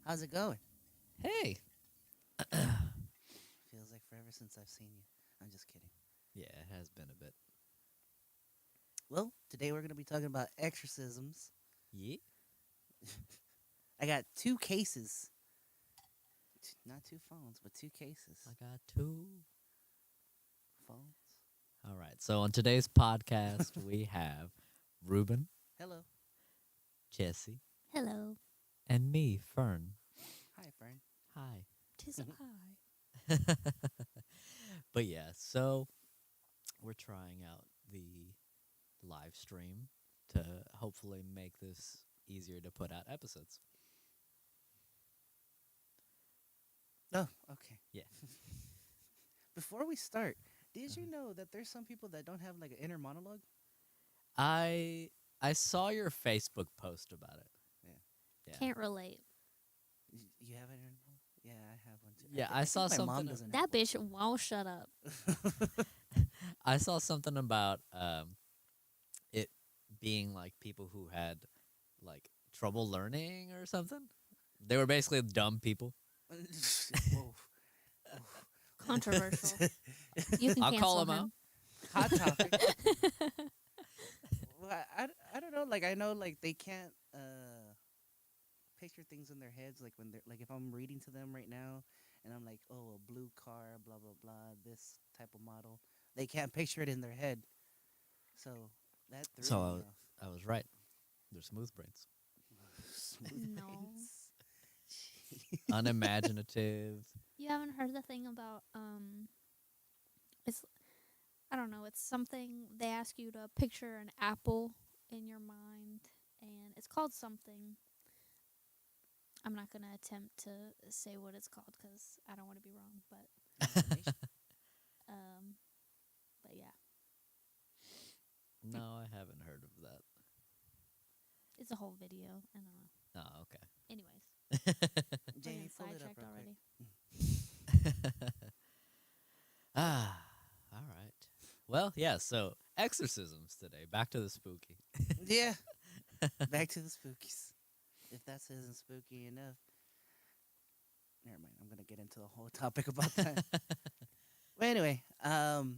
How's it going? Hey. Feels like forever since I've seen you. I'm just kidding. Yeah, it has been a bit. Well, today we're going to be talking about exorcisms. Yeah. I got two cases. Not two phones, but two cases. I got two. Phones. All right. So on today's podcast, we have Ruben, Hello. Jesse, Hello. and me, Fern. Hi, friend. Hi. Tis I. But yeah, so we're trying out the live stream to hopefully make this easier to put out episodes. Oh, okay. Yeah. Before we start, did Uh-huh. you know that there's some people that don't have like an inner monologue? I saw your Facebook post about it. Yeah. Can't relate. You have an inner monologue? Yeah, I have one too. Yeah, I I think saw my mom something. doesn't That bitch won't shut up. have I saw something about it being like people who had like trouble learning or something. They were basically dumb people. one. Whoa. Controversial. You can I'll call cancel them out. him. Hot topic. Well, I don't know. Like I know like they can't picture things in their heads. Like when they're like if I'm reading to them right now, and I'm like, oh, a blue car, blah blah blah, this type of model. They can't picture it in their head. So that threw So me off. I was right. They're smooth brains, Smooth No. brains. unimaginative. You haven't heard the thing about it's I don't know, it's something they ask you to picture an apple in your mind and it's called something. I'm not going to attempt to say what it's called cuz I don't want to be wrong, Imagination. um but yeah, No, I haven't heard of that. it's a whole video. I don't know. Oh, okay. Anyways, we're Jamie, getting pull it up sidetracked real already. All right. Well, yeah. So exorcisms today. Back to the spooky. quick. Yeah. Back to the spookies. If that isn't spooky enough, never mind. I'm gonna get into the whole topic about that. Well, anyway,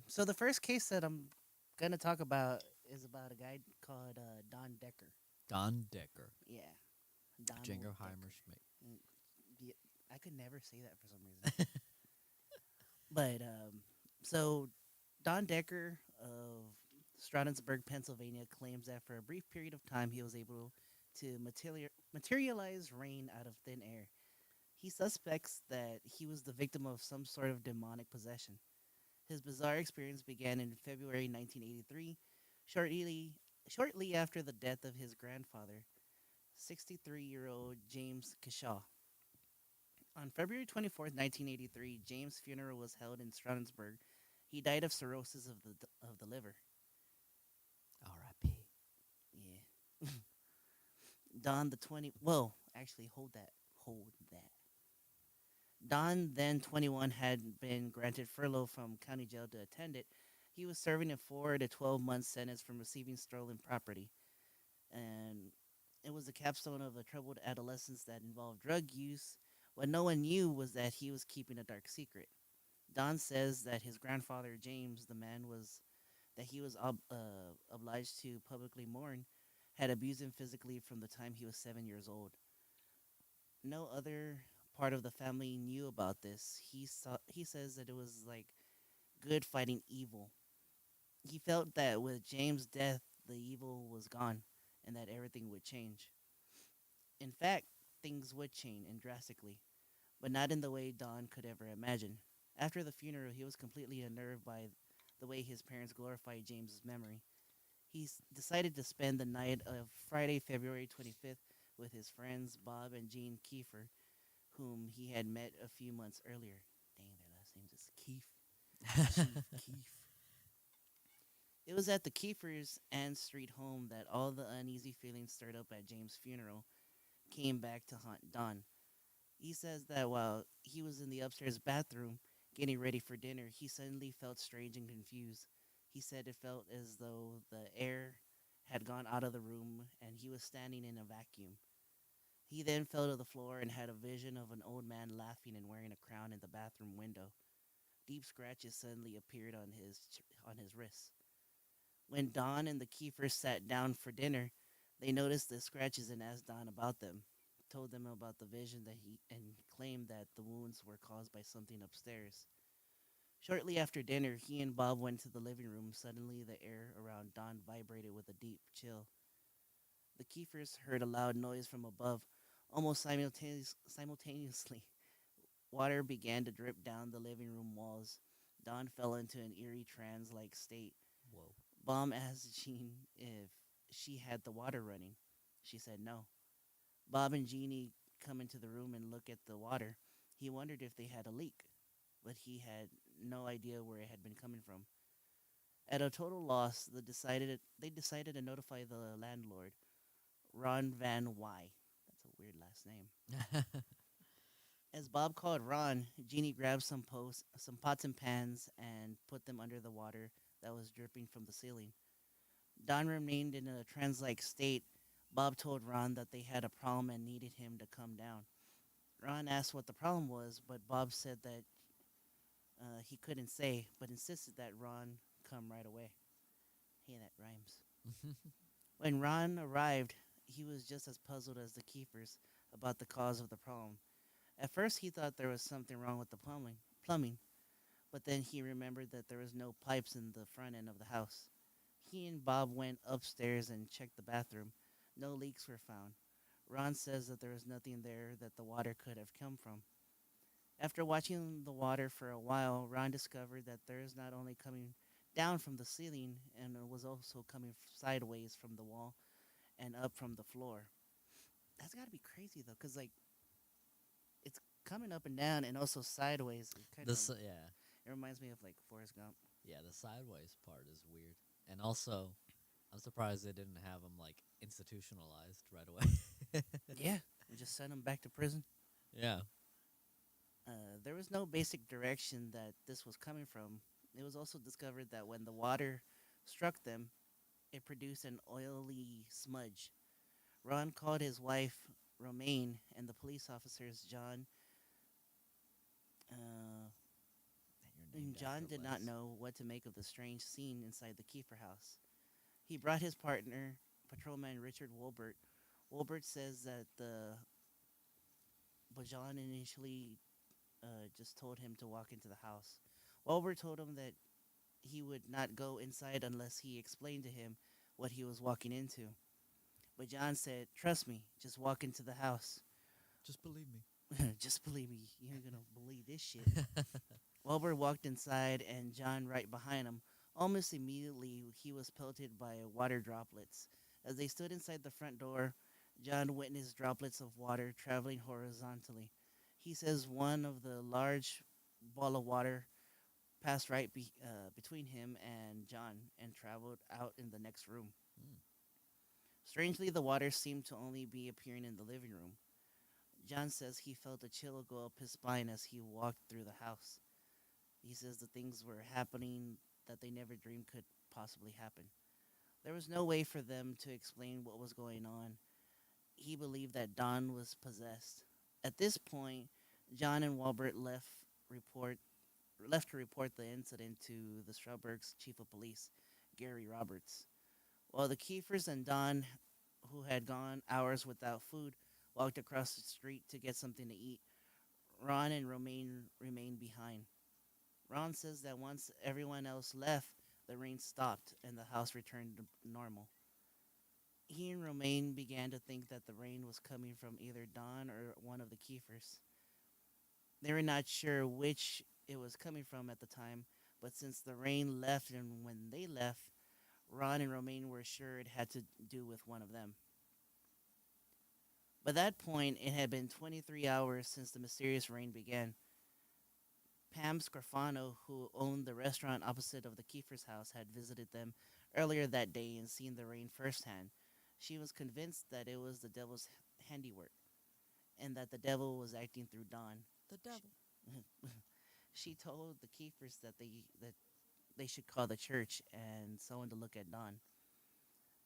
so the first case that I'm gonna talk about is about a guy called Don Decker. Don Decker. Yeah, Donald Jingleheimer Decker. Schmidt. Yeah, I could never say that for some reason. But so Don Decker of Stroudsburg, Pennsylvania, claims that for a brief period of time he was able to materialize rain out of thin air. He suspects that he was the victim of some sort of demonic possession. His bizarre experience began in February 1983, shortly, shortly after the death of his grandfather, 63-year-old James Kishaw. On February 24th, 1983, James' funeral was held in Stroudsburg. He died of cirrhosis of the liver. R.I.P. Yeah. Don the 20 well, actually hold that. Hold that. Don, then 21, had been granted furlough from county jail to attend it. He was serving a 4 to 12 month sentence from receiving stolen property. And it was the capstone of a troubled adolescence that involved drug use. What no one knew was that he was keeping a dark secret. Don says that his grandfather, James, the man was that he was obliged to publicly mourn, had abused him physically from the time he was 7 years old. No other part of the family knew about this. He says that it was like good fighting evil. He felt that with James' death, the evil was gone and that everything would change. In fact, things would change and drastically, but not in the way Don could ever imagine. After the funeral, he was completely unnerved by the way his parents glorified James's memory. Decided to spend the night of Friday, February 25th, with his friends Bob and Jean Kiefer, whom he had met a few months earlier. Dang, their last names is Keefe. Chief Keefe. It was at the Kiefers' Ann Street home that all the uneasy feelings stirred up at James' funeral came back to haunt Don. He says that while he was in the upstairs bathroom getting ready for dinner, he suddenly felt strange and confused. He said it felt as though the air had gone out of the room and he was standing in a vacuum. He then fell to the floor and had a vision of an old man laughing and wearing a crown in the bathroom window. Deep scratches suddenly appeared on his wrists. When Don and the Keefers sat down for dinner, they noticed the scratches and asked Don about them. Told them about the vision that he and claimed that the wounds were caused by something upstairs. Shortly after dinner, he and Bob went to the living room. Suddenly, the air around Don vibrated with a deep chill. The Keefers heard a loud noise from above. Almost simultaneously, water began to drip down the living room walls. Don fell into an eerie trance like state. Whoa. Bob asked Jean if she had the water running. She said no. Bob and Jeannie come into the room and look at the water. He wondered if they had a leak, but he had no idea where it had been coming from. At a total loss, they decided to notify the landlord, Ron Van Y. That's a weird last name. As Bob called Ron, Jeannie grabbed some pots and pans, and put them under the water that was dripping from the ceiling. Don remained in a trance-like state. Bob told Ron that they had a problem and needed him to come down. Ron asked what the problem was, but Bob said that he couldn't say, but insisted that Ron come right away. Hey, that rhymes. When Ron arrived, he was just as puzzled as the keepers about the cause of the problem. At first, he thought there was something wrong with the plumbing, but then he remembered that there was no pipes in the front end of the house. He and Bob went upstairs and checked the bathroom. No leaks were found. Ron says that there was nothing there that the water could have come from. After watching the water for a while, Ron discovered that there is not only coming down from the ceiling, and it was also coming sideways from the wall and up from the floor. That's got to be crazy though, cause like it's coming up and down and also sideways. It kind of Yeah, it reminds me of like Forrest Gump. yeah. The sideways part is weird, and also I'm surprised they didn't have him like institutionalized right away. Yeah, and just send him back to prison. Yeah. There was no basic direction that this was coming from. It was also discovered that when the water struck them, it produced an oily smudge. Ron called his wife, Romaine, and the police officers, John. Uh, And you're and named John after did not Les. know what to make of the strange scene inside the Kiefer house. He brought his partner, patrolman Richard Wolbert. Wolbert says that the Bajan initially just told him to walk into the house. Wolbert told him that he would not go inside unless he explained to him what he was walking into. But John said, "Trust me, just walk into the house." Just believe me. Just believe me, you ain't gonna believe this shit. Wilbur walked inside and John right behind him. Almost immediately, he was pelted by water droplets. As they stood inside the front door, John witnessed droplets of water traveling horizontally. He says one of the large ball of water passed between him and John and traveled out in the next room. Mm. Strangely, the water seemed to only be appearing in the living room. John says he felt a chill go up his spine as he walked through the house. He says the things were happening that they never dreamed could possibly happen. There was no way for them to explain what was going on. He believed that Don was possessed. At this point, John and Walbert report left to report the incident to the Strouberg's chief of police, Gary Roberts. While the Kiefers and Don, who had gone hours without food, walked across the street to get something to eat, Ron and Romaine remained behind. Ron says that once everyone else left, the rain stopped and the house returned to normal. He and Romaine began to think that the rain was coming from either Don or one of the Kiefers. They were not sure which it was coming from at the time, but since the rain left and when they left, Ron and Romaine were sure it had to do with one of them. By that point, it had been 23 hours since the mysterious rain began. Pam Scarfano, who owned the restaurant opposite of the Kiefer's house, had visited them earlier that day and seen the rain firsthand. She was convinced that it was the devil's handiwork and that the devil was acting through Don. The devil. She told the Kiefers that they should call the church and someone to look at Don.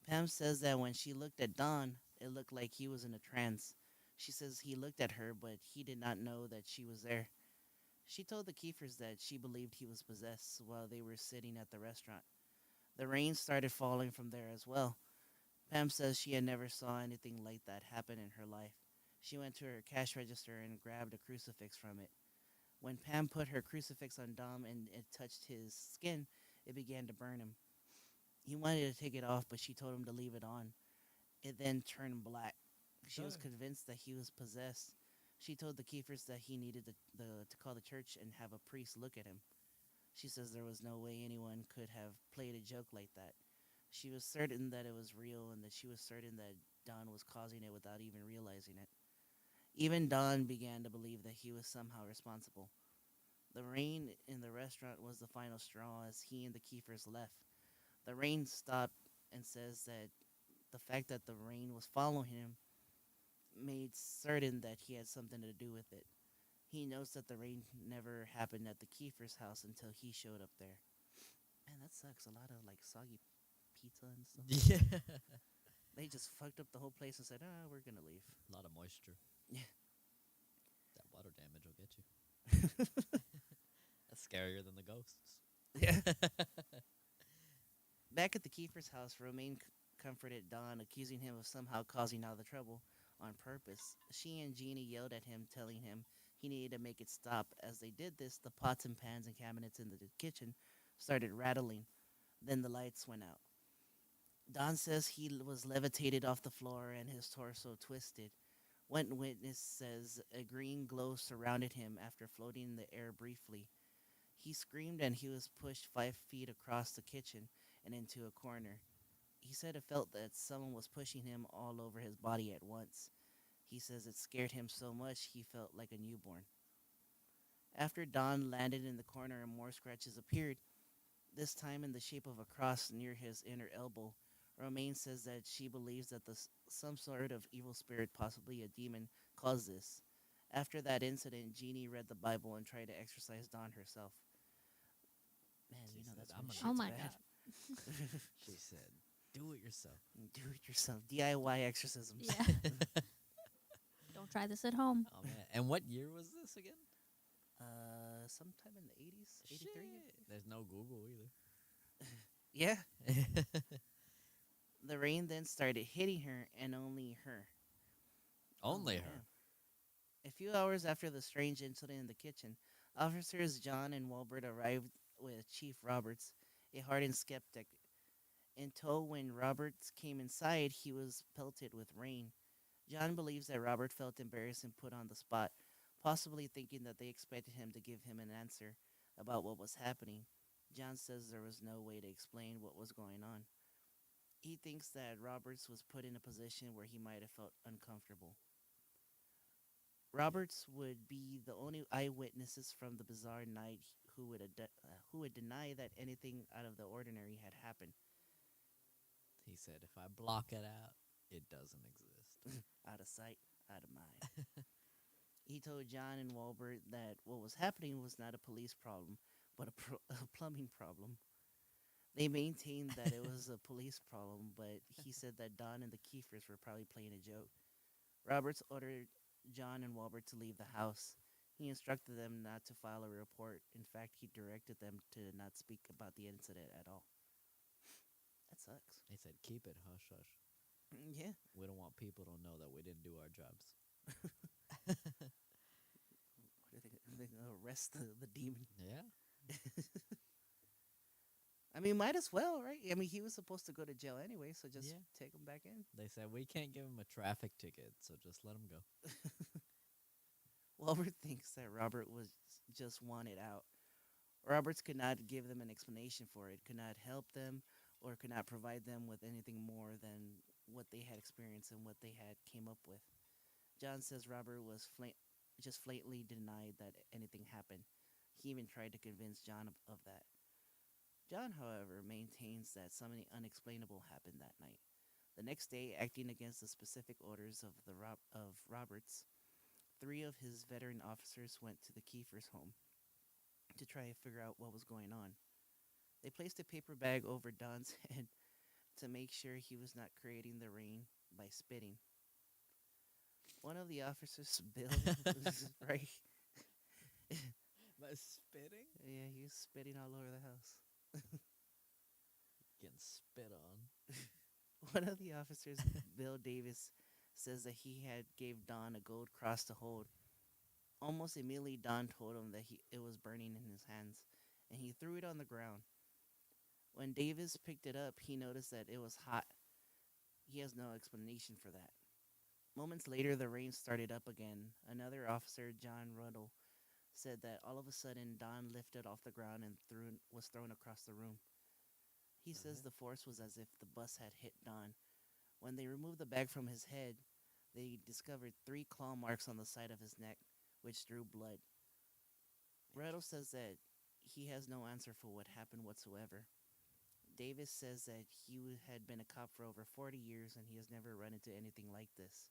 Pam says that when she looked at Don, it looked like he was in a trance. She says he looked at her, but he did not know that she was there. She told the Kiefers that she believed he was possessed while they were sitting at the restaurant. The rain started falling from there as well. Pam says she had never saw anything like that happen in her life. She went to her cash register and grabbed a crucifix from it. When Pam put her crucifix on Dom and it touched his skin, it began to burn him. He wanted to take it off, but she told him to leave it on. It then turned black. She was Dang. convinced that he was possessed. She told the Keefers that he needed to call the church and have a priest look at him. She says there was no way anyone could have played a joke like that. She was certain that it was real and that she was certain that Don was causing it without even realizing it. Even Don began to believe that he was somehow responsible. The rain in the restaurant was the final straw as he and the Keefers left. The rain stopped and says that the fact that the rain was following him made certain that he had something to do with it. He knows that the rain never happened at the Kiefer's house until he showed up there. Man, that sucks. A lot of like soggy pizza and stuff like Yeah. that. They just fucked up the whole place and said, "Ah, we're gonna leave." A lot of moisture. Yeah. That water damage will get you. That's scarier than the ghosts. Yeah. Back at the Kiefer's house, Romaine comforted Don, accusing him of somehow causing all the trouble on purpose. She and Jeannie yelled at him, telling him he needed to make it stop. As they did this, the pots and pans and cabinets in the kitchen started rattling. Then the lights went out. Don says he was levitated off the floor and his torso twisted. One witness says a green glow surrounded him after floating in the air briefly. He screamed and he was pushed 5 feet across the kitchen and into a corner. He said it felt that someone was pushing him all over his body at once. He says it scared him so much he felt like a newborn. After Don landed in the corner and more scratches appeared, this time in the shape of a cross near his inner elbow, Romaine says that she believes that some sort of evil spirit, possibly a demon, caused this. After that incident, Jeannie read the Bible and tried to exorcise Don herself. Man, She you know said, that's "I'm when gonna." Oh shit's my bad. god. She said, "Do it yourself." Do it yourself. DIY exorcisms. Yeah. Don't try this at home. Oh man! And what year was this again? Sometime in the 80s, 83. Shit. There's no Google Yeah. either. The rain then started hitting her and only her. Only Oh, her. man. A few hours after the strange incident in the kitchen, officers John and Walbert arrived with Chief Roberts, a hardened skeptic. In tow, when Roberts came inside, he was pelted with rain. John believes that Robert felt embarrassed and put on the spot, possibly thinking that they expected him to give him an answer about what was happening. John says there was no way to explain what was going on. He thinks that Roberts was put in a position where he might have felt uncomfortable. Roberts would be the only eyewitnesses from the bizarre night who would deny that anything out of the ordinary had happened. He said, "If I block it out, it doesn't exist." Out of sight, out of mind. He told John and Walbert that what was happening was not a police problem, but a plumbing problem. They maintained that it was a police problem, but he said that Don and the Kiefers were probably playing a joke. Roberts ordered John and Walbert to leave the house. He instructed them not to file a report. In fact, he directed them to not speak about the incident at all. That sucks. He said, "Keep it hush hush. Yeah. We don't want people to know that we didn't do our jobs." They're gonna arrest the demon. Yeah. I mean, might as well, right? I mean, he was supposed to go to jail anyway, so just Yeah. take him back in. They said we can't give him a traffic ticket, so just let him go. Walbert thinks that Robert was just wanted out. Roberts could not give them an explanation for it, could not help them, or could not provide them with anything more than what they had experienced and what they had came up with. John says Robert was just flatly denied that anything happened. He even tried to convince John of that. John, however, maintains that something unexplainable happened that night. The next day, acting against the specific orders of Roberts, 3 of his veteran officers went to the Kiefer's home to try to figure out what was going on. They placed a paper bag over Don's head to make sure he was not creating the rain by spitting. One of the officers, Bill, was right. By spitting? Yeah, he was spitting all over the house. Getting spit on. One of the officers, Bill Davis, says that he had gave Don a gold cross to hold. Almost immediately, Don told him that it was burning in his hands, and he threw it on the ground. When Davis picked it up, he noticed that it was hot. He has no explanation for that. Moments later, the rain started up again. Another officer, John Ruddle, said that all of a sudden Don lifted off the ground and was thrown across the room. He says Uh-huh. the force was as if the bus had hit Don. When they removed the bag from his head, they discovered 3 claw marks on the side of his neck, which drew blood. Ruddle says that he has no answer for what happened whatsoever. Davis says that he had been a cop for over 40 years and he has never run into anything like this.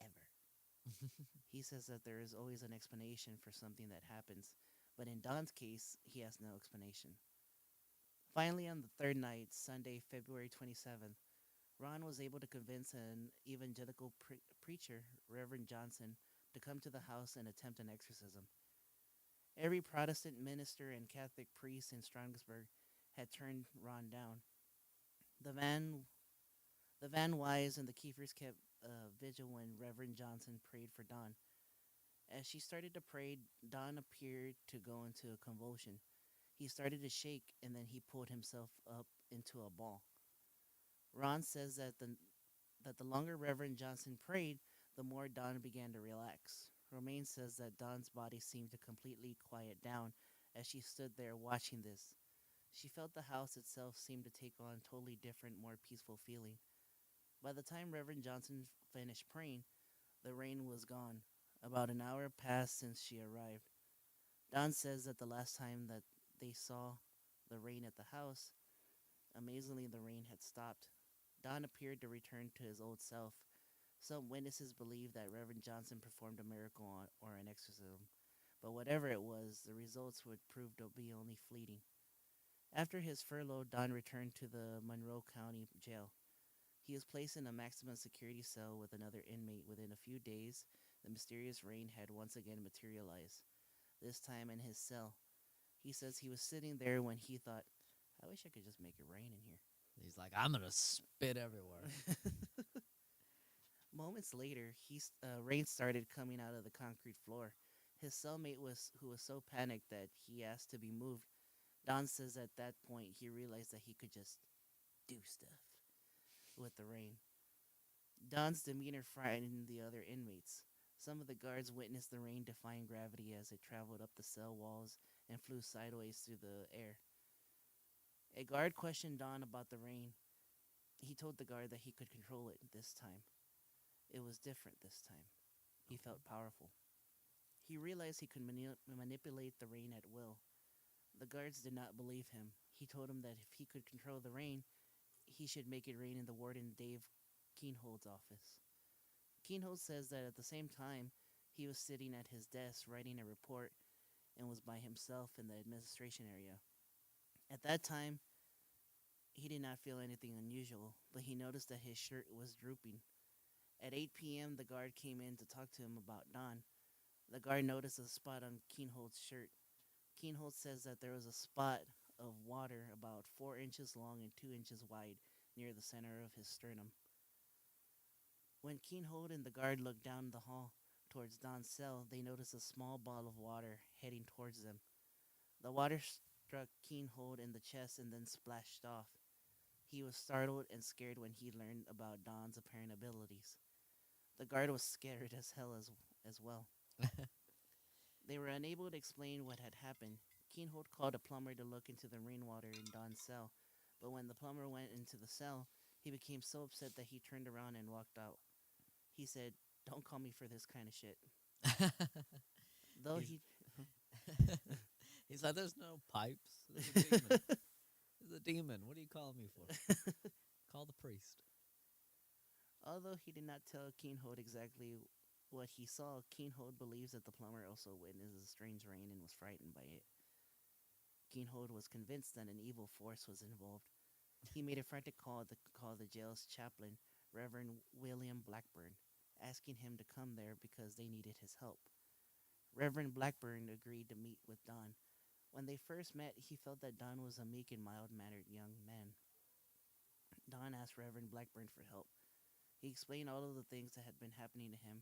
Ever. He says that there is always an explanation for something that happens, but in Don's case, he has no explanation. Finally, on the third night, Sunday, February 27th, Ron was able to convince an evangelical preacher, Reverend Johnson, to come to the house and attempt an exorcism. Every Protestant minister and Catholic priest in Strasbourg had turned Ron down. The Van, the Van Wise and the Keefers kept vigil when Reverend Johnson prayed for Don. As she started to pray, Don appeared to go into a convulsion. He started to shake and then he pulled himself up into a ball. Ron says that the longer Reverend Johnson prayed, the more Don began to relax. Romaine says that Don's body seemed to completely quiet down as she stood there watching this. She felt the house itself seemed to take on totally different, more peaceful feeling. By the time Reverend Johnson finished praying, the rain was gone. About an hour passed since she arrived. Don says that the last time that they saw the rain at the house, amazingly the rain had stopped. Don appeared to return to his old self. Some witnesses believe that Reverend Johnson performed a miracle or an exorcism, but whatever it was, the results would prove to be only fleeting. After his furlough, Don returned to the Monroe County Jail. He was placed in a maximum security cell with another inmate. Within a few days, the mysterious rain had once again materialized, this time in his cell. He says he was sitting there when he thought, I wish I could just make it rain in He's like, I'm gonna spit everywhere. here. Moments later, rain started coming out of the concrete floor. His cellmate who was so panicked that he asked to be moved. Don says at that point he realized that he could just do stuff with the rain. Don's demeanor frightened the other inmates. Some of the guards witnessed the rain defying gravity as it traveled up the cell walls and flew sideways through the air. A guard questioned Don about the rain. He told the guard that he could control it this time. It was different this time. He felt powerful. He realized he could manipulate the rain at will. The guards did not believe him. He told him that if he could control the rain, he should make it rain in the warden Dave Keenhold's office. Keenhold says that at the same time, he was sitting at his desk writing a report and was by himself in the administration area. At that time, he did not feel anything unusual, but he noticed that his shirt was drooping. At 8 p.m., the guard came in to talk to him about Don. The guard noticed a spot on Keenhold's shirt. Keenhold says that there was a spot of water about 4 inches long and 2 inches wide near the center of his sternum. When Keenhold and the guard looked down the hall towards Don's cell, they noticed a small ball of water heading towards them. The water struck Keenhold in the chest and then splashed off. He was startled and scared when he learned about Don's apparent abilities. The guard was scared as hell as well. They were unable to explain what had happened. Keenhold called a plumber to look into the rainwater in Don's cell, but when the plumber went into the cell, he became so upset that he turned around and walked out. He said, Don't call me for this kind of shit. Though he's he. he's like, there's no pipes. There's a demon. There's a demon. What are you calling me for? Call the priest. Although he did not tell Keenhold exactly what he saw, Keenhold believes that the plumber also witnessed the strange rain and was frightened by it. Keenhold was convinced that an evil force was involved. He made a frantic call to call the jail's chaplain, Reverend William Blackburn. asking him to come there because they needed his help. Reverend Blackburn agreed to meet with Don. When they first met, he felt that Don was a meek and mild mannered young man. Don asked Reverend Blackburn for help. He explained all of the things that had been happening to him.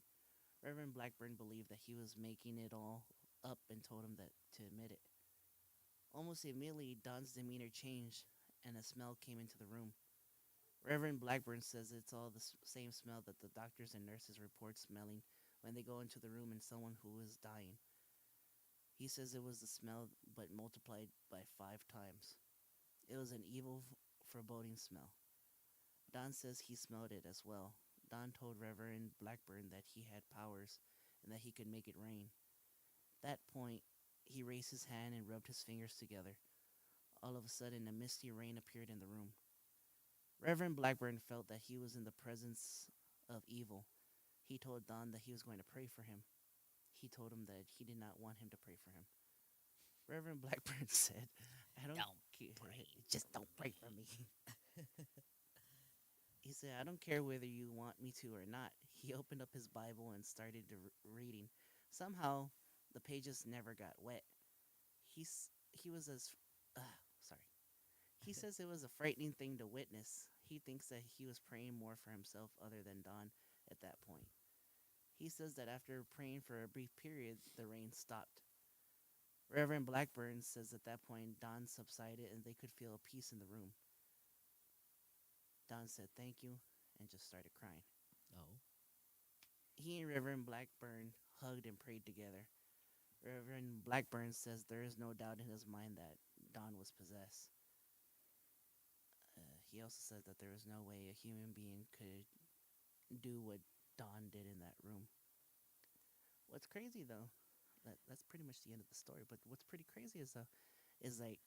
Reverend Blackburn believed that he was making it all up and told him that to admit it. Almost immediately, Don's demeanor changed and a smell came into the room. Reverend Blackburn says it's all the same smell that the doctors and nurses report smelling when they go into the room in someone who is dying. He says it was the smell, but multiplied by 5 times. It was an evil, foreboding smell. Don says he smelled it as well. Don told Reverend Blackburn that he had powers and that he could make it rain. At that point, he raised his hand and rubbed his fingers together. All of a sudden, a misty rain appeared in the room. Reverend Blackburn felt that he was in the presence of evil. He told Don that he was going to pray for him. He told him that he did not want him to pray for him. Reverend Blackburn said, I don't Don't care. pray Just for don't pray for me. He said, I don't care whether you want me to or not. He opened up his Bible and started reading. Somehow, the pages never got wet. He was as, sorry. He says it was a frightening thing to witness. He thinks that he was praying more for himself other than Don at that point. He says that after praying for a brief period, the rain stopped. Reverend Blackburn says at that point, Don subsided and they could feel a peace in the room. Don said thank you and just started crying. Oh. He and Reverend Blackburn hugged and prayed together. Reverend Blackburn says there is no doubt in his mind that Don was possessed. He also said that there was no way a human being could do what Don did in that room. What's crazy though, that's pretty much the end of the story. But what's pretty crazy is like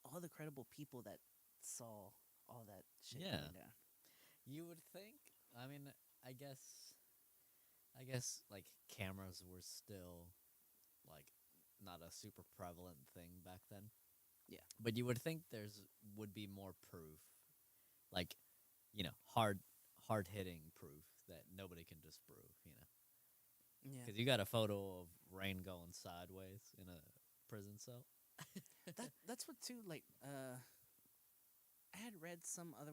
all the credible people that saw all that shit Yeah. going down. You would think. I mean, I guess. I guess like cameras were still like not a super prevalent thing back then. Yeah. But you would think there's would be more proof, like hard hitting proof that nobody can disprove. Yeah. Because you got a photo of rain going sideways in a prison cell. That's what too. Like, I had read some other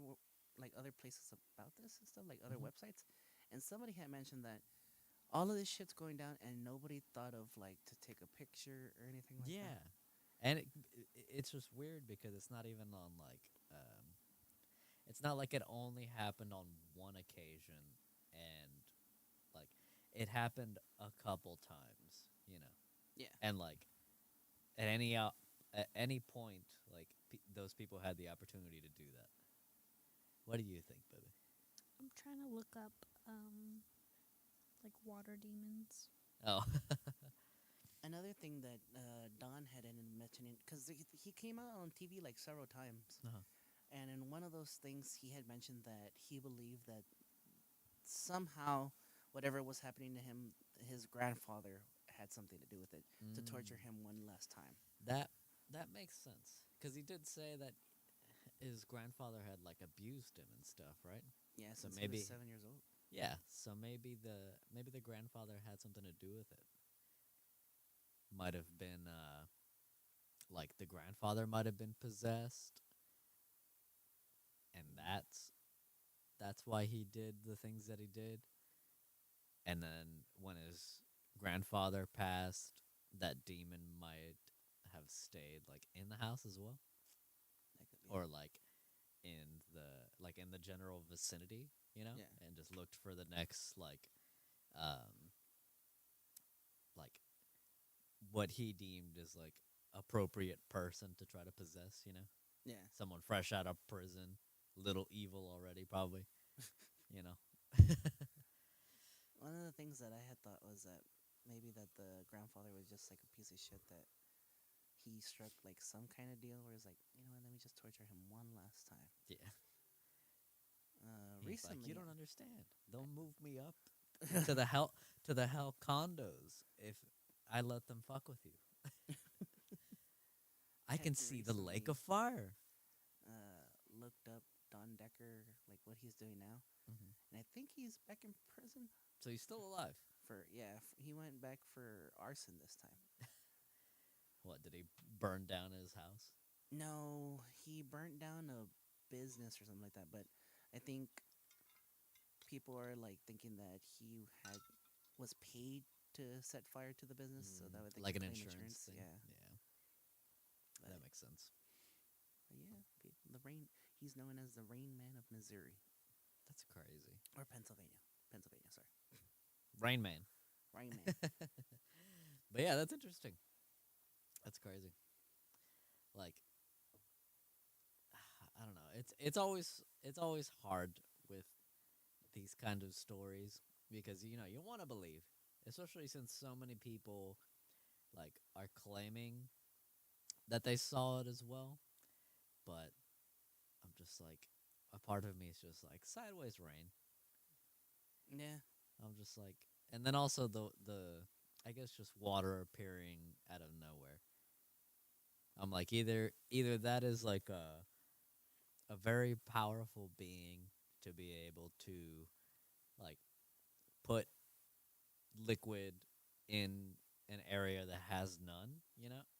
like other places about this and stuff, like other Mhm. websites, and somebody had mentioned that all of this shit's going down, and nobody thought of like to take a picture or anything like Yeah, that. and it's just weird because it's not even on like it's not like it only happened on one occasion and like it happened a couple times, Yeah. and like at any point, like those people had the opportunity to do that. What do you think, baby? I'm trying to look up like water demons. Oh, Another thing that Don had ended mentioning, because he came out on TV like several times, uh-huh. and in one of those things, he had mentioned that he believed that somehow whatever was happening to him, his grandfather had something to do with it to torture Mm. him one last time. that that makes sense because he did say that his grandfather had like abused him and stuff, right? Yeah, So since he was maybe 7 years old. yeah, so maybe the grandfather had something to do with it. Might have been like the grandfather might have been possessed, and that's why he did the things that he did. And then when his grandfather passed, that demon might have stayed like in the house as well, That could, yeah, or like in the general vicinity, yeah, and just looked for the next um like what he deemed as like appropriate person to try to possess, yeah. someone fresh out of prison, little evil already probably, you know. One of the things that I had thought was that maybe that the grandfather was just like a piece of shit that he struck like some kind of deal where it's like, you know what, let me just torture him one last time. Yeah. He's like, you Recently, don't understand. They'll move me up to the hell condos if I let them fuck with you. I I had can see the lake recently of fire. looked up Don Decker, like what he's doing now, Hmm. and I think he's back in prison So he's still alive. for he went back for arson this time. What did he burn down his house? No, he burnt down a business or something like that. But I think people are like thinking that he had was paid to set fire to the business, so that way they Like can an claim insurance insurance. thing. Yeah, Yeah, but, that makes sense. but yeah, the rain. He's known as the Rain Man of Missouri That's crazy. or Pennsylvania. Pennsylvania, sorry, Rain Man. Rain Man. But yeah, that's interesting. That's crazy. Like I don't know. It's always hard with these kind of stories because you want to believe, especially since so many people like are claiming that they saw it as well. But I'm just like, a part of me is just like sideways rain. Yeah, I'm just like, and then also the I guess just water appearing out of nowhere. I'm like, either that is like a very powerful being to be able to like put liquid in an area that has none,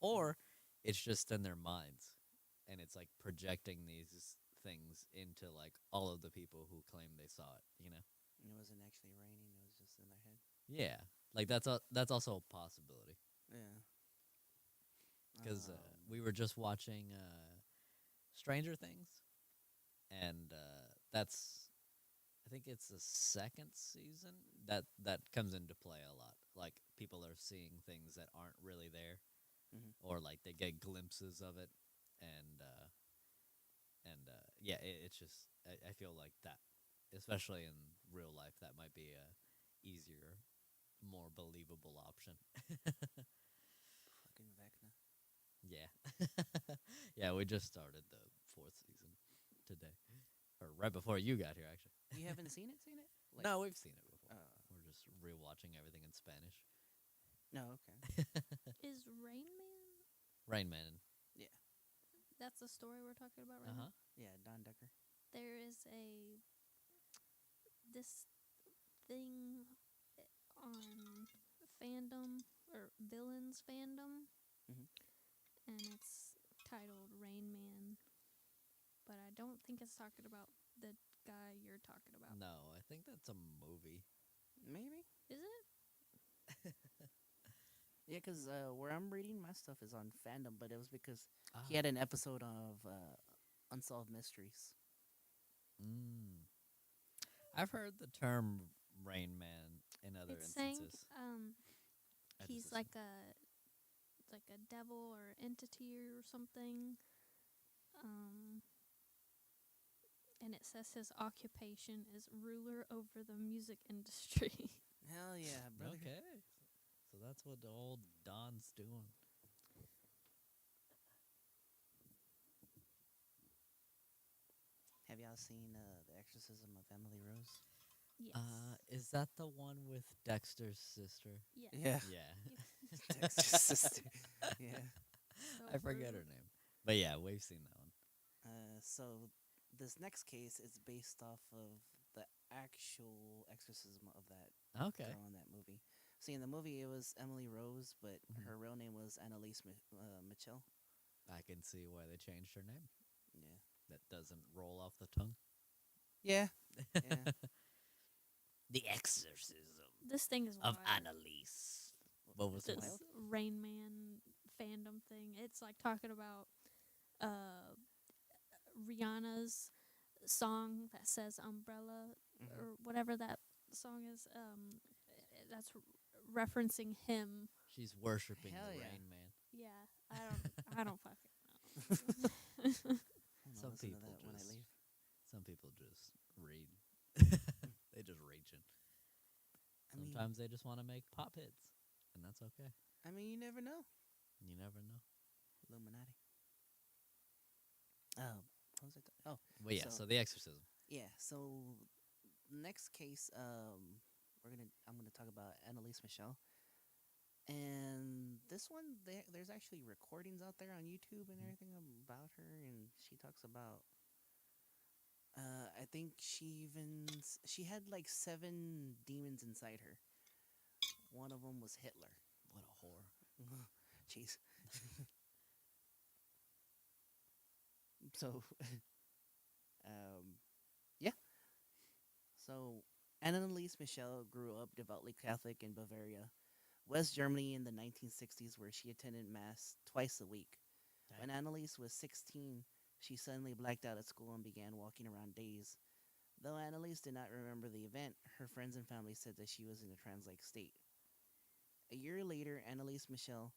or it's just in their minds and it's like projecting these things into like all of the people who claim they saw it. and it wasn't actually raining; it was just in their head. Yeah, like that's also a possibility Yeah. because we were just watching Stranger Things, and that's I think it's the second season that comes into play a lot. Like people are seeing things that aren't really there, Mhm. or like they get glimpses of it, and yeah, it's just I feel like that, especially in real life, that might be a easier, more believable option. Fucking Vecna. Yeah, yeah, we just started the fourth season today, or right before you got here, actually. You haven't seen it? Seen it? Like, No, we've seen it before. uh, We're just rewatching everything in Spanish. no. Okay. Is Rain Man? Rain Man. Yeah. That's the story we're talking about right Uh huh. now. Yeah. Don Decker. There is this thing on fandom or villains fandom, Mhm. and it's titled Rain Man. But I don't think it's talking about the guy you're talking about. No, I think that's a movie. Maybe. Is it? Yeah, because where I'm reading my stuff is on fandom, but it was because Ah. he had an episode of Unsolved Mysteries. Mm. I've heard the term Rain Man in other It's saying instances. I just he's assume. like a devil or entity or something. Um, and it says his occupation is ruler over the music industry. Hell yeah, brother. Okay. So that's what the old Don's doing. Have y'all seen The Exorcism of Emily Rose? Yes. Is that the one with Dexter's sister? Yes. Yeah. Yeah. Dexter's sister. Yeah. So I forget brutal. her name. But yeah, we've seen that one. So this next case is based off of the actual exorcism of that Okay. girl in that movie. See, in the movie it was Emily Rose, but Mhm. her real name was Annalise Mitchell. I can see why they changed her name. Yeah. That doesn't roll off the tongue. Yeah. Yeah. The Exorcism This thing is of wild. Annalise. What was the This one? Rain Man fandom thing. It's like talking about Rihanna's song that says umbrella Mhm. or whatever that song is. That's referencing him. She's worshiping Hell the yeah. Rain Man. Yeah, I don't fucking know. I'm gonna Some listen to people that when I just leave. some people just read. They just reaching. I mean, Sometimes they just want to make pop hits, and that's okay. you never know. You never know. Illuminati. Oh, what was it? Oh, Well, yeah. So the Exorcism. yeah. So next case, I'm gonna talk about Annalise Michelle, and this one there's actually recordings out there on YouTube and everything about her, and she talks about I think she had like 7 demons inside her. One of them was Hitler. What a whore. Jeez. So, um, yeah. So, Anneliese Michel grew up devoutly Catholic in Bavaria, West Germany in the 1960s, where she attended Mass twice a week. Dang. When Anneliese was 16, she suddenly blacked out at school and began walking around dazed. Though Anneliese did not remember the event, her friends and family said that she was in a trance like state. A year later, Anneliese Michel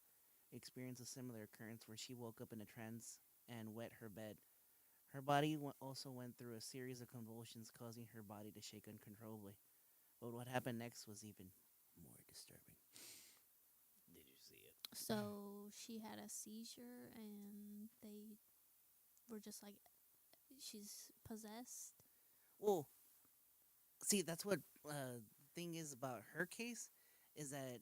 experienced a similar occurrence where she woke up in a trance and wet her bed. Her body also went through a series of convulsions, causing her body to shake uncontrollably. But what happened next was even more disturbing. Did you see it? So she had a seizure, and they were just like, she's possessed. Well, see, that's what thing is about her case is that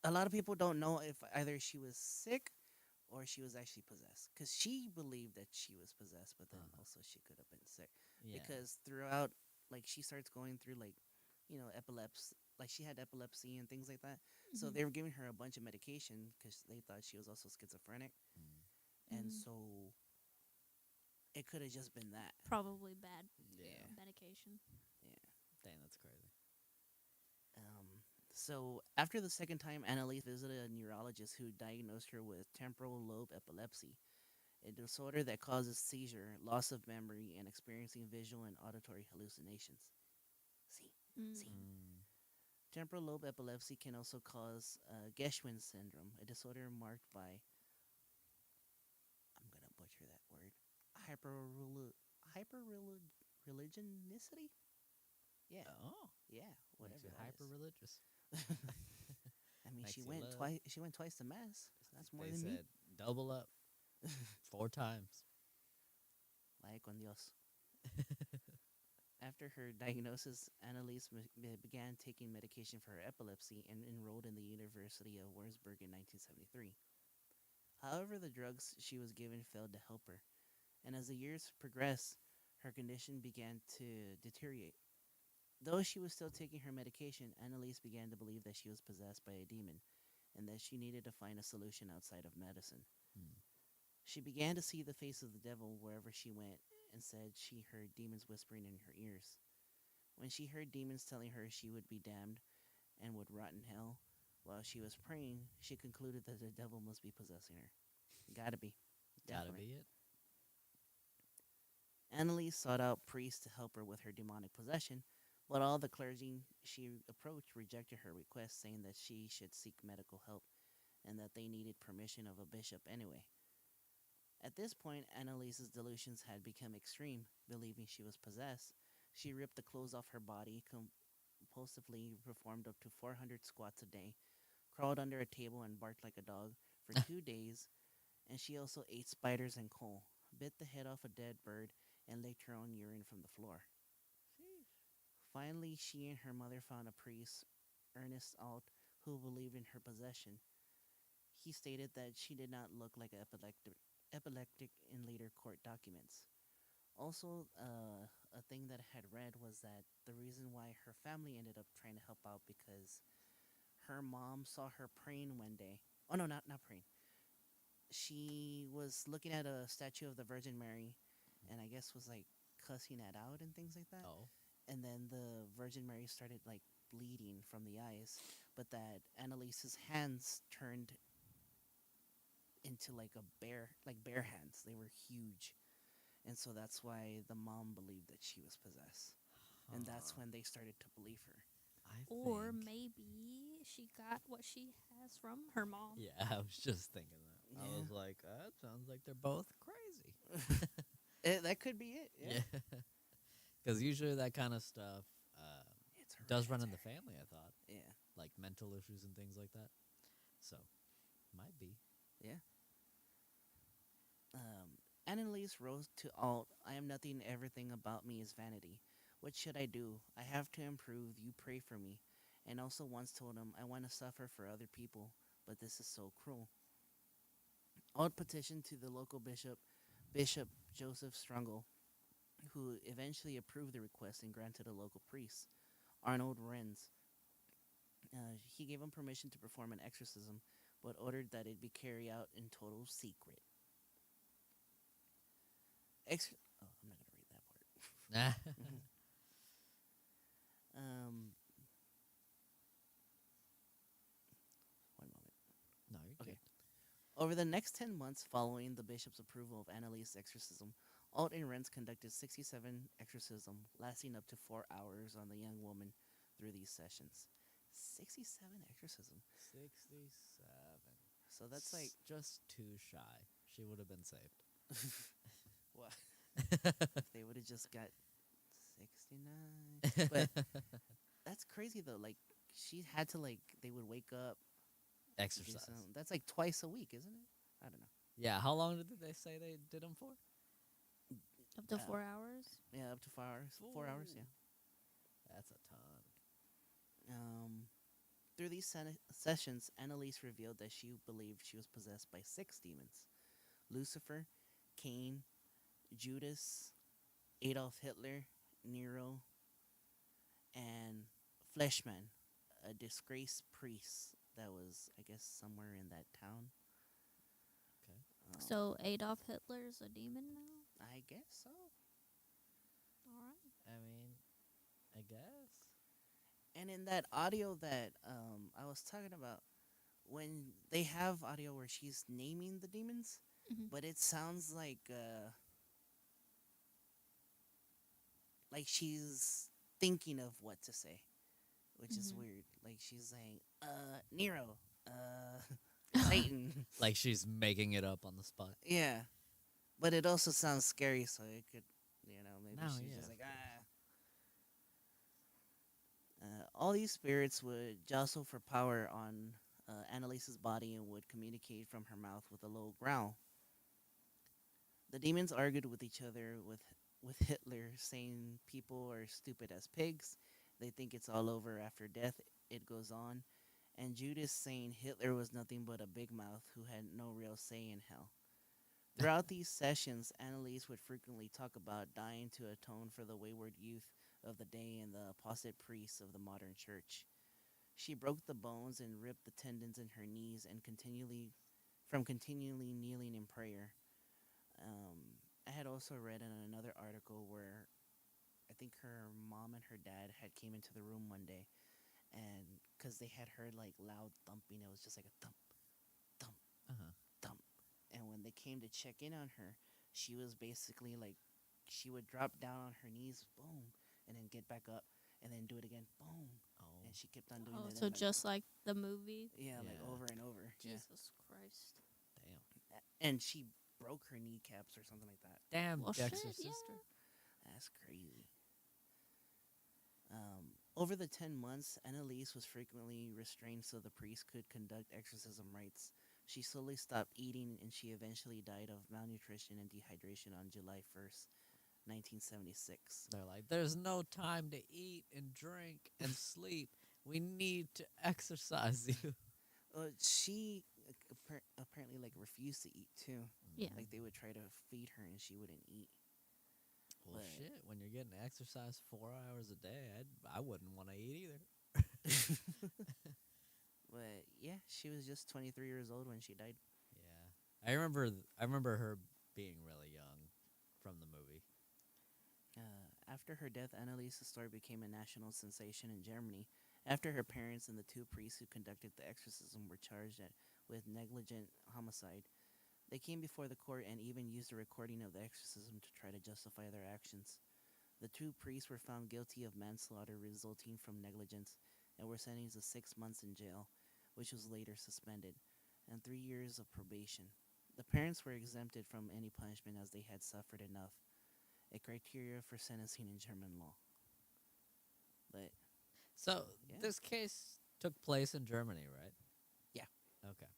a lot of people don't know if either she was sick or she was actually possessed because she believed that she was possessed, but then also she could have been sick Yeah. because throughout, like, she starts going through like, epilepsy. Like she had epilepsy and things like that. So Mhm. they were giving her a bunch of medication because they thought she was also schizophrenic, Mm. and Mhm. so it could have just been that. Probably bad Yeah. Yeah, medication. yeah. Dang, that's crazy. So after the second time, Annalise visited a neurologist who diagnosed her with temporal lobe epilepsy, a disorder that causes seizure, loss of memory, and experiencing visual and auditory hallucinations. See, Mm. see. Mm. Temporal lobe epilepsy can also cause Geschwin syndrome, a disorder marked by, I'm gonna butcher that word, hyper religionicity. Yeah, Oh, yeah, makes whatever you that hyper religious. is. I mean, she Makes you went love. twice. She went twice to mass. That's more They than me. said double up 4 times. Vaya con Dios. After her diagnosis, Annalise began taking medication for her epilepsy and enrolled in the University of Würzburg in 1973. However, the drugs she was given failed to help her, and as the years progressed, her condition began to deteriorate. Though she was still taking her medication, Annalise began to believe that she was possessed by a demon and that she needed to find a solution outside of medicine. Hmm. She began to see the face of the devil wherever she went and said she heard demons whispering in her ears. When she heard demons telling her she would be damned and would rot in hell while she was praying, she concluded that the devil must be possessing her. Gotta be. Gotta Definitely. be it. Annalise sought out priests to help her with her demonic possession, but all the clergy she approached rejected her request, saying that she should seek medical help and that they needed permission of a bishop anyway. At this point, Annalise's delusions had become extreme, believing she was possessed. She ripped the clothes off her body, compulsively performed up to 400 squats a day, crawled under a table and barked like a dog for 2 days, and she also ate spiders and coal, bit the head off a dead bird, and licked her own urine from the floor. Finally, she and her mother found a priest, Ernest Alt, who believed in her possession. He stated that she did not look like epileptic in later court documents. Also, a thing that I had read was that the reason why her family ended up trying to help out because her mom saw her praying one day. Oh no, not praying. She was looking at a statue of the Virgin Mary, and I guess was like cussing it out and things like that. Oh. And then the Virgin Mary started like bleeding from the eyes, but that Annalise's hands turned into like bear hands. They were huge, and so that's why the mom believed that she was possessed, and that's Huh. when they started to believe her. I Or think. maybe she got what she has from her mom. Yeah, I was just thinking that. I Yeah, was like, that sounds like they're both crazy. that could be it. Yeah, Yeah. Because usually that kind of stuff it's does run in the hereditary. family, I thought. Yeah, Like mental issues and things like that. So, might be. yeah. Annalise rose to alt. I am nothing. Everything about me is vanity. What should I do? I have to improve. You pray for me. And also once told him, I want to suffer for other people, but this is so cruel. Alt petitioned to the local bishop, Bishop Joseph Strungel, who eventually approved the request and granted a local priest, Arnold Renz. He gave him permission to perform an exorcism, but ordered that it be carried out in total secret. Oh, I'm not gonna read that part. um, One moment. No, you're Okay. good. Over the next 10 months following the bishop's approval of Annalie's exorcism, Alt and Renz conducted 67 exorcisms, lasting up to 4 hours on the young woman through these sessions. 67 exorcism. 67. So that's like just too shy. She would have been saved. what if they would have just got 69? But that's crazy though. Like she had to like they would wake up. Do Exercise. that's like twice a week, isn't it? I don't know. Yeah, how long did they say they did them for? Up to Uh, 4 hours. Yeah, up to 4 hours. 4 hours, yeah. That's a ton. Um, Through these sessions, Annalise revealed that she believed she was possessed by 6 demons: Lucifer, Cain, Judas, Adolf Hitler, Nero, and Fleshman, a disgraced priest that was, I guess, somewhere in that town. Okay. So Adolf Hitler's a demon now. I guess so. All right. I mean, I guess. And in that audio that I was talking about, when they have audio where she's naming the demons, Mhm. but it sounds like she's thinking of what to say, which is Mhm. weird. Like she's saying, Nero, Satan. Like she's making it up on the spot. Yeah. But it also sounds scary, so it could, maybe No, she's yeah, just like, of ah. All these spirits would jostle for power on Annalise's body and would communicate from her mouth with a low growl. The demons argued with each other, with Hitler saying people are stupid as pigs. They think it's all over after death. It goes on. And Judas saying Hitler was nothing but a big mouth who had no real say in hell. Throughout these sessions, Annalise would frequently talk about dying to atone for the wayward youth of the day and the apostate priests of the modern church. She broke the bones and ripped the tendons in her knees and continually kneeling in prayer. I had also read in another article where I think her mom and her dad had came into the room one day, and because they had heard like loud thumping, it was just like a thump, thump, Uh-huh. thump. And when they came to check in on her, she was basically like, she would drop down on her knees, boom, and then get back up, and then do it again, boom, Oh. and she kept on doing Oh, it. so And like, just like the movie. yeah, like Yeah. over and over. Yeah. Jesus Christ. Damn. And she broke her kneecaps or something like that. Damn, Well, Dexter's shit, yeah. sister. That's crazy. Over the 10 months, Annalise was frequently restrained so the priest could conduct exorcism rites. She slowly stopped eating and she eventually died of malnutrition and dehydration on July 1st, 1976. They're like, there's no time to eat and drink and sleep. We need to exercise you. She apparently like refused to eat too. Yeah. Like they would try to feed her and she wouldn't eat. Well, But- shit. When you're getting exercise 4 hours a day, I wouldn't want to eat either. But yeah, she was just 23 years old when she died. Yeah, I remember her being really young from the movie. After her death, Annalise's story became a national sensation in Germany. After her parents and the 2 priests who conducted the exorcism were charged with negligent homicide, they came before the court and even used a recording of the exorcism to try to justify their actions. The 2 priests were found guilty of manslaughter resulting from negligence and were sentenced to 6 months in jail, which was later suspended, and 3 years of probation. The parents were exempted from any punishment as they had suffered enough, a criteria for sentencing in German law. But So Yeah. this case took place in Germany, right? Yeah. Okay.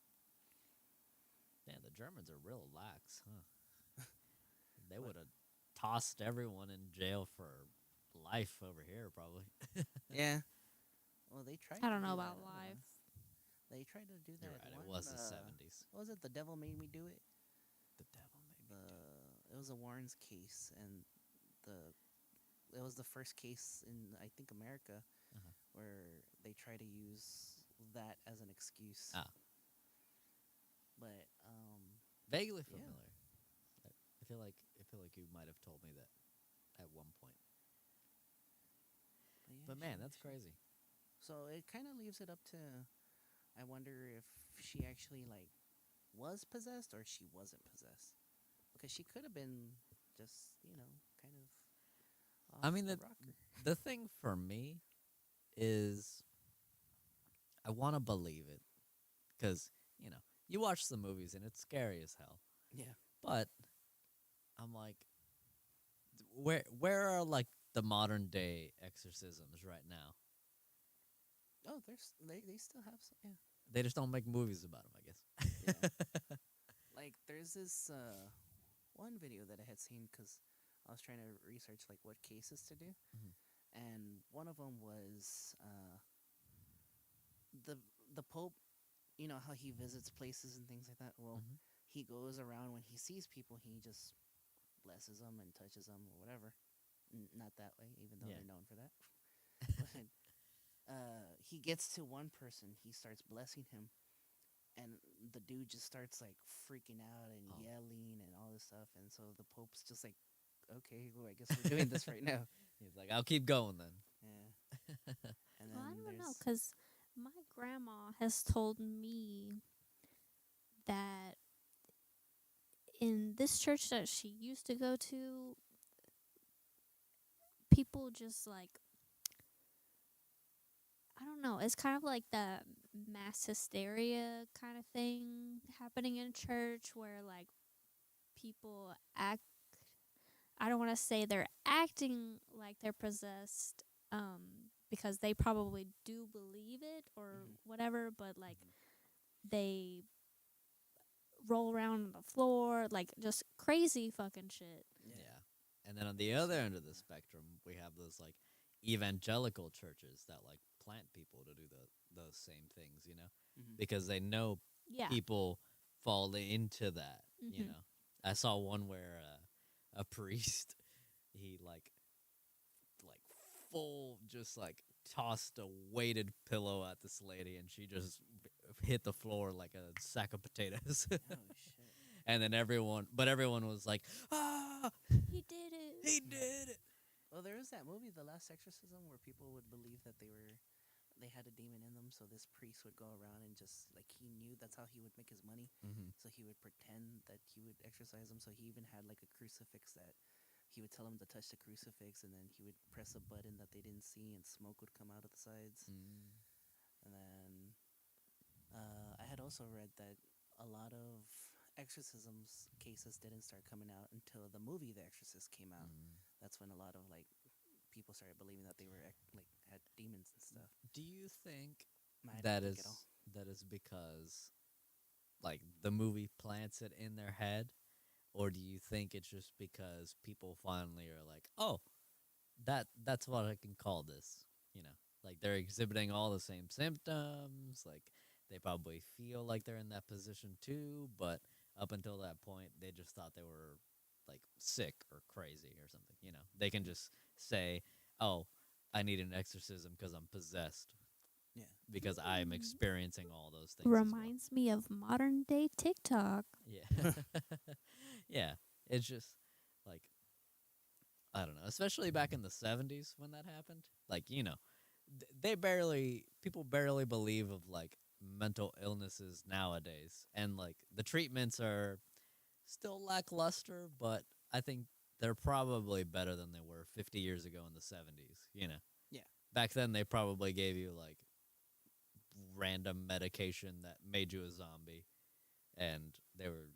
Man, the Germans are real lax, huh? They What? would have tossed everyone in jail for life over here, probably. yeah, well, they tried. I to don't know do about that, life. They tried to do that. You're right. It one, was the 70s. What was it? The Devil Made Me Do It. The devil made me. It was a Warren's case, and the it was the first case in I think America Uh-huh. where they try to use that as an excuse. Ah, But vaguely yeah, familiar. I I feel like you might have told me that at one point. but yeah, But man, that's crazy. so it kind of leaves it up to. I wonder if she actually like was possessed or she wasn't possessed because she could have been just kind of I off mean, the rocker. the thing for me is I want to believe it because you know you watch the movies and it's scary as hell. Yeah. But I'm like, where are like the modern day exorcisms right now? Oh, they still have some. Yeah. They just don't make movies about them, I Yeah. guess. Like there's this one video that I had seen because I was trying to research like what cases to do, Mhm. and one of them was the the Pope. You know how he visits places and things like that. Well, Mhm. he goes around when he sees people, he just blesses them and touches them or whatever. Not that way, even though Yeah. they're known for that. But he gets to one person, he starts blessing him, and the dude just starts like freaking out and Oh. yelling and all this stuff. And so the Pope's just like, okay, well, I guess we're doing this right now. He's like, I'll keep going then. Yeah. And Well, I then don't know, there's, cause my grandma has told me that in this church that she used to go to, people just like I don't know. It's kind of like the mass hysteria kind of thing happening in church where like people act I don't want to say they're acting like they're possessed because they probably do believe it or mhm, whatever, but like Mhm. they roll around on the floor like just crazy fucking shit. yeah. Yeah. And then on the So, other end of the spectrum, we have those like evangelical churches that like plant people to do those same things, mhm, because they know Yeah. people fall into that. Mhm. I saw one where a priest he like full just like tossed a weighted pillow at this lady and she just hit the floor like a sack of potatoes. oh shit. And then everyone was like, ah, He did it. he did it. Well, there was that movie, The Last Exorcism, where people would believe that they had a demon in them. So this priest would go around and just like he knew that's how he would make his money. Mm-hmm. So he would pretend that he would exorcise them. So he even had like a crucifix that he would tell them to touch the crucifix, and then he would press a button that they didn't see, and smoke would come out of the sides. Mm. And then I had also read that a lot of exorcisms cases didn't start coming out until the movie The Exorcist came out. Mm. That's when a lot of like people started believing that they were like had demons and stuff. Do you think I didn't that think at all. is because like the movie plants it in their head, or do you think it's just because people finally are like, oh, that's what I can call this, like they're exhibiting all the same symptoms, like they probably feel like they're in that position too, but up until that point they just thought they were like sick or crazy or something. They can just say, oh, I need an exorcism because I'm possessed, Yeah. because I'm Hmm. experiencing all those things as well. Reminds me of modern day TikTok. Yeah. Yeah, it's just like, I don't know, especially back in the 70s when that happened. Like, they barely people barely believe of like mental illnesses nowadays, and like the treatments are still lackluster, but I think they're probably better than they were 50 years ago in the 70s. Yeah. Back then they probably gave you like random medication that made you a zombie, and they were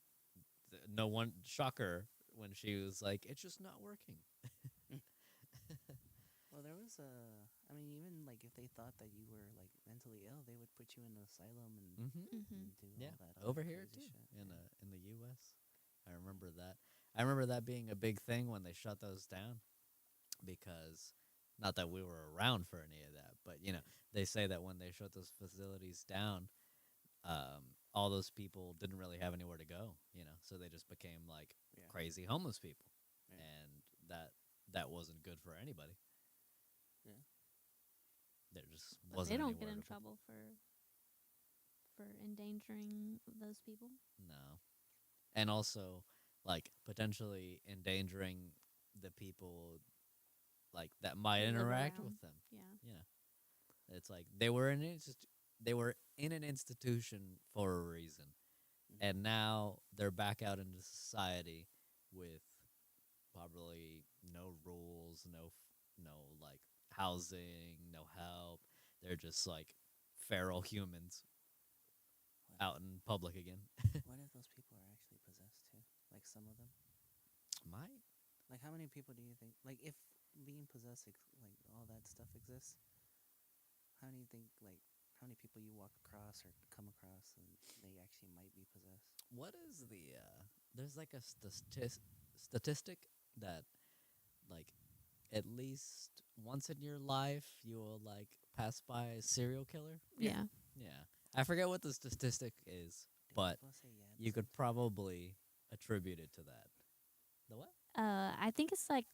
no one shocker when she was like, it's just not working. Well, there was a. I mean, even like if they thought that you were like mentally ill, they would put you in an asylum Mm-hmm. Hmm. and do Yeah, all that over other here crazy too shit. in the U.S. I remember that. I remember that being a big thing when they shut those down, because not that we were around for any of that, but they say that when they shut those facilities down, all those people didn't really have anywhere to go, so they just became like Yeah. crazy homeless people, Yeah. and that that wasn't good for anybody. Yeah. There just But they wasn't any don't get word in of it. trouble for endangering those people. No. And also, like, potentially endangering the people, like, that might Who live interact around. with them. Yeah. You know, it's like they were in an institution for a reason, Mhm. and now they're back out into society with probably no rules, no like housing, no help. They're just like feral humans What out in public again. what if those people are actually possessed too? Like some of them? Might. Like how many people do you think? Like if being possessed, like all that stuff exists, how do you think? Like how many people you walk across or come across and they actually might be possessed? What is there's like a statistic that like at least once in your life you will like pass by a serial killer. Yeah. Yeah. Yeah. I forget what the statistic is, Damn, I but was about to say yeah. you could probably attribute it to that. The what? I think it's like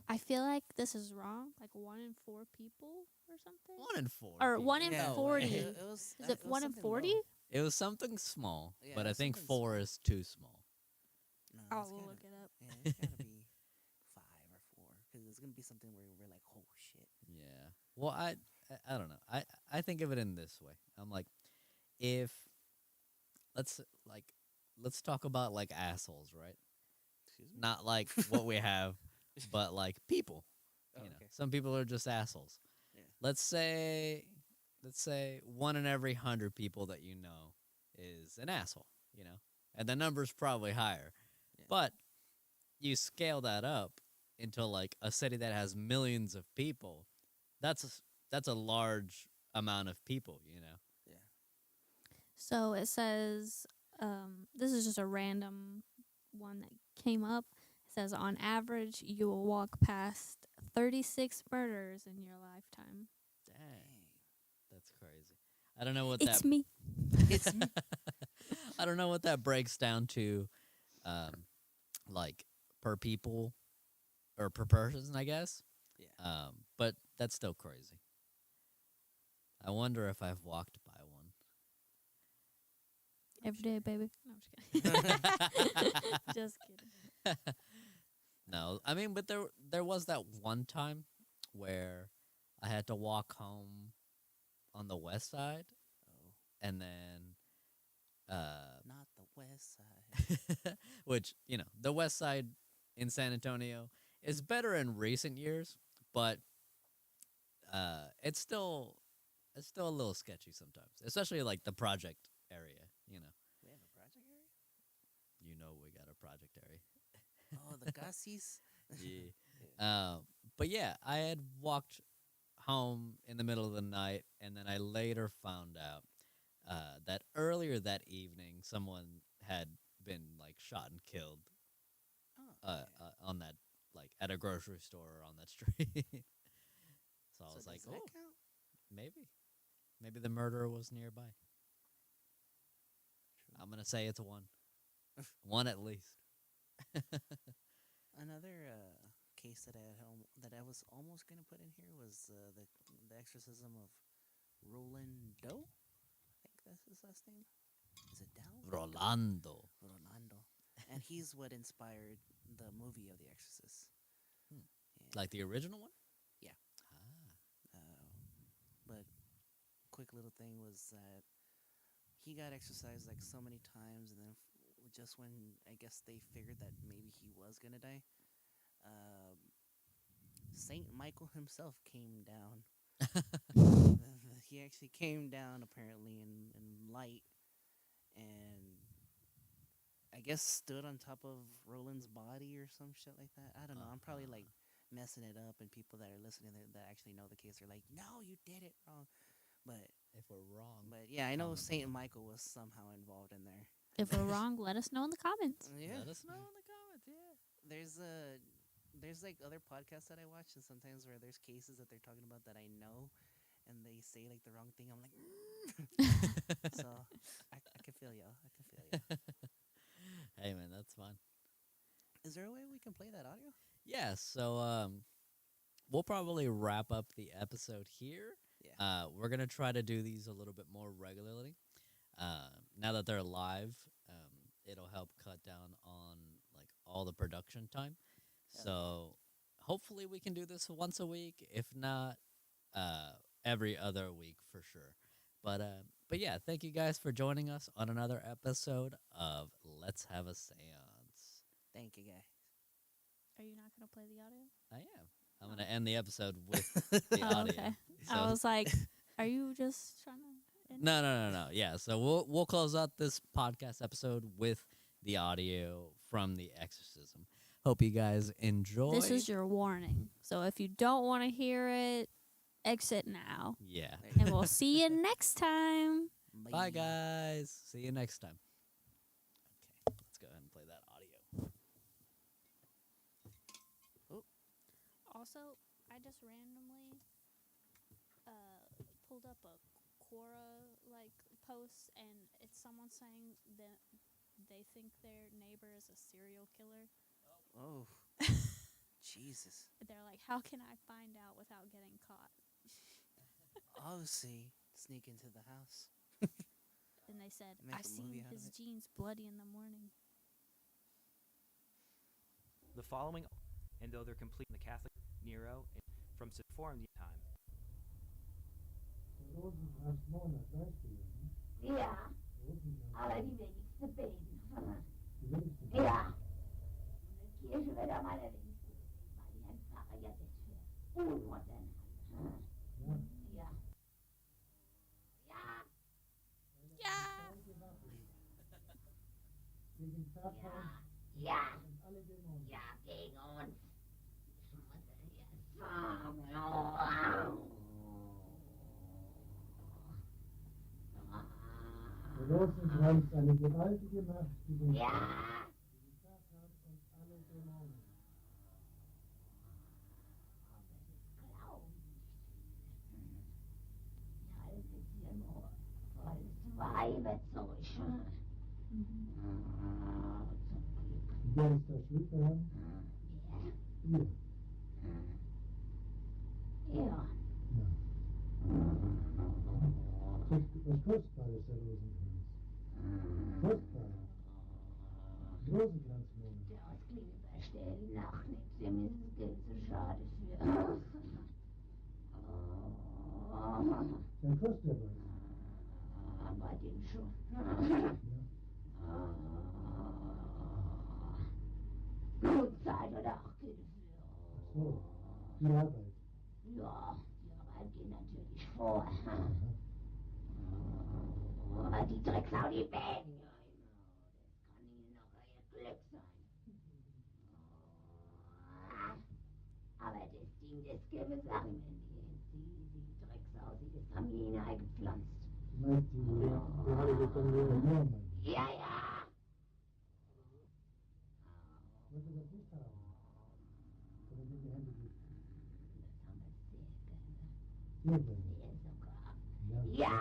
I feel like this is wrong. Like 1 in 4 people or something, 1 in 4 or people. one in Yeah, No way. 40. Is it it was one in something 40? low. It was something small, Yeah, but it I was think something 4 small. is too small. No, I'll it's gotta. look it up. Yeah, it's gotta be 5 or 4 because it's gonna be something where we're like, oh shit. Yeah. Well, I don't know. I think of it in this way. I'm like, if let's like let's talk about like assholes, right? Excuse me. Not like what we have, but like people. Oh, You know, okay. some people are just assholes. Yeah. Let's say let's say 1 in every 100 people that you know is an asshole, you know. And the number's probably higher. Yeah. But you scale that up into like a city that has millions of people. That's a large amount of people, you know. Yeah. So it says, this is just a random one that came up. It says, on average, you will walk past 36 murders in your lifetime. Dang, Dang. that's crazy. I don't know what that It's me. It's me. I don't know what that breaks down to um like per people or per person, I guess. Yeah. But that's still crazy. I wonder if I've walked by one. Every day, baby. No, I'm just kidding. Just kidding. No, I mean, but there was that one time where I had to walk home on the west side, Oh, and then not the west side. which you know the west side in San Antonio is better in recent years, but it's still a little sketchy sometimes, especially like the project area. You know, We have a project area. you know we got a project area. Oh, the gases. Yeah. Yeah. But yeah, I had walked home in the middle of the night, and then I later found out that earlier that evening, someone had been like shot and killed Oh, yeah. on that like at a grocery store or on that street. So I So was like, does that oh, count? maybe the murderer was nearby. True. I'm gonna say it's one, one at least. Another case that that I was almost gonna put in here was the exorcism of Roland Doe. I think that's his last name. Is it Dow? Rolando. Rolando. And he's what inspired the movie of The Exorcist. Hmm. Yeah. Like the original one? Yeah. Ah. But quick little thing was that he got exercised like so many times, and then just when I guess they figured that maybe he was gonna die, um, Saint Michael himself came down. He actually came down apparently in light, and I guess stood on top of Roland's body or some shit like that. I don't know. I'm probably like messing it up, and people that are listening that actually know the case are like, "No, you did it wrong." But If we're wrong, yeah, I know comment Saint below. Michael was somehow involved in there. If we're wrong, let us know in the comments. Yeah, Let us know in the comments. Yeah. there's like other podcasts that I watch, and sometimes where there's cases that they're talking about that I know, and they say like the wrong thing. I'm like, so I can feel y'all. I can feel y'all. Hey man, that's fun. Is there a way we can play that audio? Yeah, so we'll probably wrap up the episode here. Yeah. We're gonna try to do these a little bit more regularly. Now that they're live, it'll help cut down on like all the production time. Hell So hopefully we can do this once a week. If not, uh, every other week for sure. But yeah, thank you guys for joining us on another episode of Let's Have a Seance. Thank you, guys. Are you not gonna play the audio? I am. I'm gonna end the episode with the Oh, audio. okay. So, I was like, are you just trying to? End no. Yeah, so we'll close out this podcast episode with the audio from the exorcism. Hope you guys enjoy. This is your warning. So if you don't want to hear it, exit now. Yeah. And we'll see you next time. Bye guys. See you next time. Okay, let's go ahead and play that audio. Also, I just randomly pulled up a Quora post, and it's someone saying that they think their neighbor is a serial killer. Oh, Jesus. They're like, how can I find out without getting caught? Obviously, sneak into the house. And they said, Make I a movie seen out of his it. jeans bloody in the morning. The following, and though they're complete in the Catholic Nero from Reformed time. Rosenkranzmonat, weißt du ja, ne? Ja, aber Rosenkranz. die wenigsten beten. Die wenigsten. Ja. Und die Kirche wird am allerwenigsten gebeten, weil die Herrn Pfarrer ja das für unmodern halten. Ja. Ja. Ja. Ja! Gegen Satan Ja. Ja. und alle Dämonen. Ja, gegen uns. Ja. Der Rosenkranz, eine gewaltige Macht gegen Ja. Satan und alle Dämonen. Glauben nicht. Ich halte dir nur volles Weiberzeug. Zum Glück. Wer ist da schuld daran? Ja. Ihr. Ja. Ja. Was Kostbares, der Rosenkranz. Kostbar. Rosenkranzmonat. Der Ausklinge verstellen nach nichts, dem ist das Geld zu schade für. Dann kostet er was. Bei dem schon. Ja. Blutzeit oder auch Geld Ach so. Die Arbeit. Ja, die Arbeit geht natürlich vor. Aha. Die Drecksau, die beten ja immer. Das kann ihnen noch ihr Glück sein. Aber das Ding, das gäbe Sachen, wenn die Drecksau, sie das haben die hineingepflanzt. Du meinst die heilige Kommunion, meine ich. Ja, ja. Wollt ihr das nicht haben? Oder in die Hände gibt? Das haben wir sehr gerne. Sehr gerne. Sehr sogar. Ja. Ja.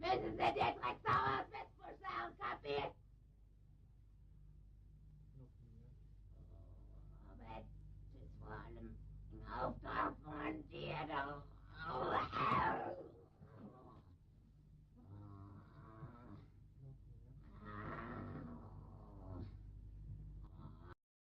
Das müssen Sie der Drecksau auswischen.